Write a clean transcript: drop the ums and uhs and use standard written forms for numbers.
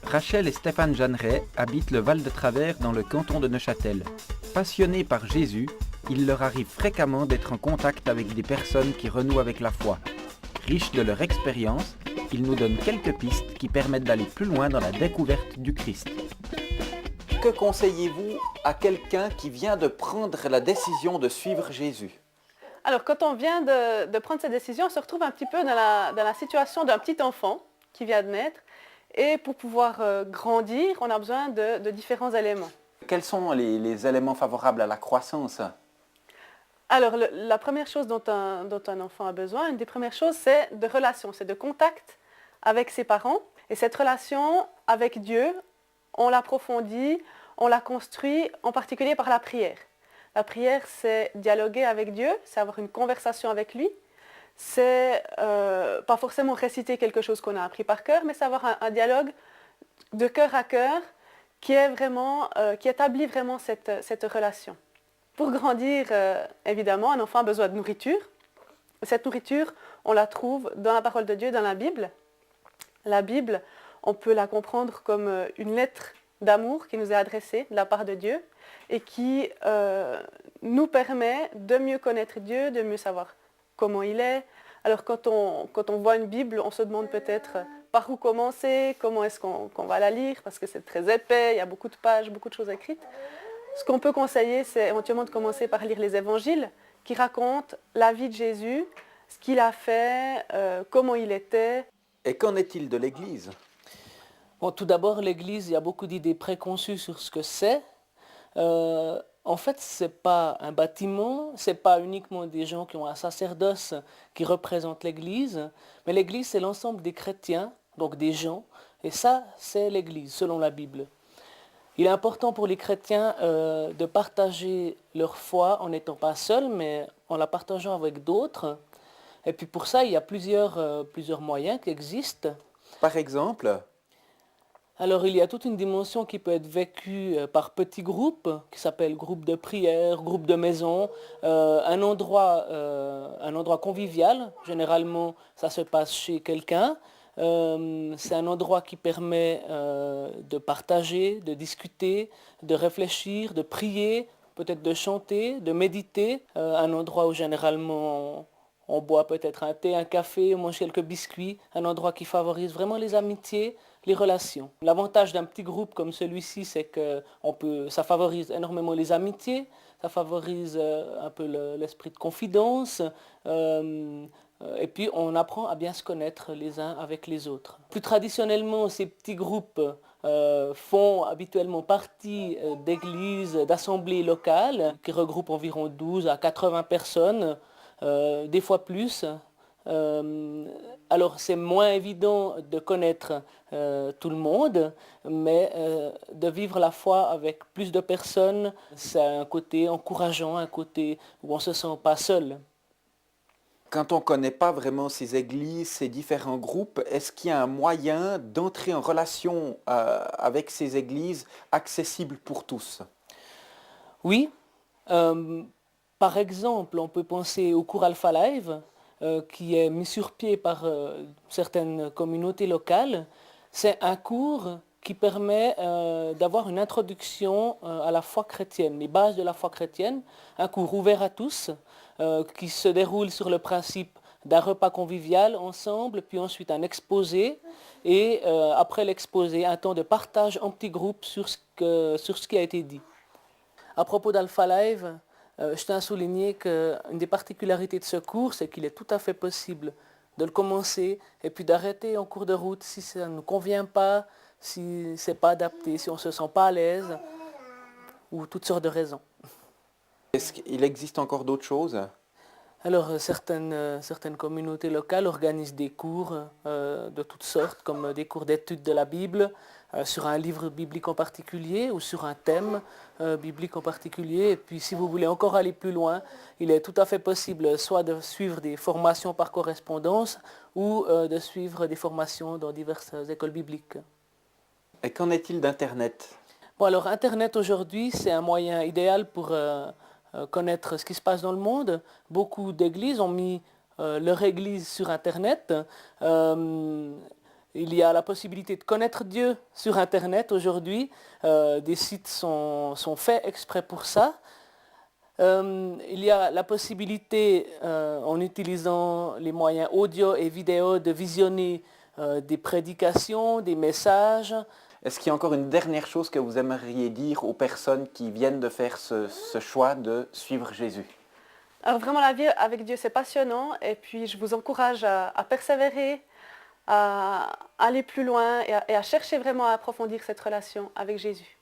Rachel et Stéphane Jeanneret habitent le Val de Travers dans le canton de Neuchâtel. Passionnés par Jésus, il leur arrive fréquemment d'être en contact avec des personnes qui renouent avec la foi. Riches de leur expérience, ils nous donnent quelques pistes qui permettent d'aller plus loin dans la découverte du Christ. Que conseillez-vous à quelqu'un qui vient de prendre la décision de suivre Jésus ? Alors, quand on vient de prendre cette décision, on se retrouve un petit peu dans la situation d'un petit enfant qui vient de naître. Et pour pouvoir grandir, on a besoin de différents éléments. Quels sont les éléments favorables à la croissance ? Alors, la première chose dont un enfant a besoin, une des premières choses, c'est de relation, c'est de contact avec ses parents. Et cette relation avec Dieu, on l'approfondit, on la construit en particulier par la prière. La prière, c'est dialoguer avec Dieu, c'est avoir une conversation avec lui. C'est pas forcément réciter quelque chose qu'on a appris par cœur, mais c'est avoir un dialogue de cœur à cœur qui établit vraiment cette relation. Pour grandir, évidemment, un enfant a besoin de nourriture. Cette nourriture, on la trouve dans la parole de Dieu, dans la Bible. La Bible, on peut la comprendre comme une lettre d'amour qui nous est adressée de la part de Dieu et qui nous permet de mieux connaître Dieu, de mieux savoir comment il est. Alors quand on voit une Bible, on se demande peut-être par où commencer, comment est-ce qu'on va la lire, parce que c'est très épais, il y a beaucoup de pages, beaucoup de choses écrites. Ce qu'on peut conseiller, c'est éventuellement de commencer par lire les évangiles qui racontent la vie de Jésus, ce qu'il a fait, comment il était. Et qu'en est-il de l'Église ? Bon, tout d'abord, l'Église, il y a beaucoup d'idées préconçues sur ce que c'est. En fait, ce n'est pas un bâtiment, ce n'est pas uniquement des gens qui ont un sacerdoce qui représentent l'Église, mais l'Église, c'est l'ensemble des chrétiens, donc des gens, et ça, c'est l'Église, selon la Bible. Il est important pour les chrétiens de partager leur foi en n'étant pas seuls, mais en la partageant avec d'autres. Et puis pour ça, il y a plusieurs moyens qui existent. Par exemple ? Alors il y a toute une dimension qui peut être vécue par petits groupes, qui s'appelle groupe de prière, groupe de maison, un endroit convivial. Généralement, ça se passe chez quelqu'un. C'est un endroit qui permet de partager, de discuter, de réfléchir, de prier, peut-être de chanter, de méditer. Un endroit où généralement on boit peut-être un thé, un café, on mange quelques biscuits. Un endroit qui favorise vraiment les amitiés, les relations. L'avantage d'un petit groupe comme celui-ci, c'est que ça favorise énormément les amitiés, ça favorise un peu l'esprit de confidence, et puis on apprend à bien se connaître les uns avec les autres. Plus traditionnellement, ces petits groupes font habituellement partie d'églises, d'assemblées locales qui regroupent environ 12 à 80 personnes, des fois plus. Alors c'est moins évident de connaître tout le monde, mais de vivre la foi avec plus de personnes, c'est un côté encourageant, un côté où on ne se sent pas seul. Quand on ne connaît pas vraiment ces églises, ces différents groupes, est-ce qu'il y a un moyen d'entrer en relation avec ces églises accessibles pour tous ? Oui. Par exemple, on peut penser au cours Alpha Live, qui est mis sur pied par certaines communautés locales. C'est un cours qui permet d'avoir une introduction à la foi chrétienne, les bases de la foi chrétienne, un cours ouvert à tous, qui se déroule sur le principe d'un repas convivial ensemble, puis ensuite un exposé, et après l'exposé, un temps de partage en petits groupes sur ce qui a été dit. À propos d'Alpha Live, je tiens à souligner qu'une des particularités de ce cours, c'est qu'il est tout à fait possible de le commencer et puis d'arrêter en cours de route si ça ne nous convient pas, si ce n'est pas adapté, si on ne se sent pas à l'aise, ou toutes sortes de raisons. Est-ce qu'il existe encore d'autres choses ? Alors certaines communautés locales organisent des cours de toutes sortes, comme des cours d'études de la Bible, sur un livre biblique en particulier ou sur un thème biblique en particulier. Et puis si vous voulez encore aller plus loin, il est tout à fait possible soit de suivre des formations par correspondance ou de suivre des formations dans diverses écoles bibliques. Et qu'en est-il d'Internet ? Bon, alors Internet aujourd'hui, c'est un moyen idéal pour connaître ce qui se passe dans le monde. Beaucoup d'églises ont mis leur église sur Internet. Il y a la possibilité de connaître Dieu sur Internet aujourd'hui. Des sites sont faits exprès pour ça. Il y a la possibilité, en utilisant les moyens audio et vidéo, de visionner des prédications, des messages. Est-ce qu'il y a encore une dernière chose que vous aimeriez dire aux personnes qui viennent de faire ce choix de suivre Jésus? Alors vraiment, la vie avec Dieu, c'est passionnant. Et puis, je vous encourage à persévérer, à aller plus loin et à chercher vraiment à approfondir cette relation avec Jésus.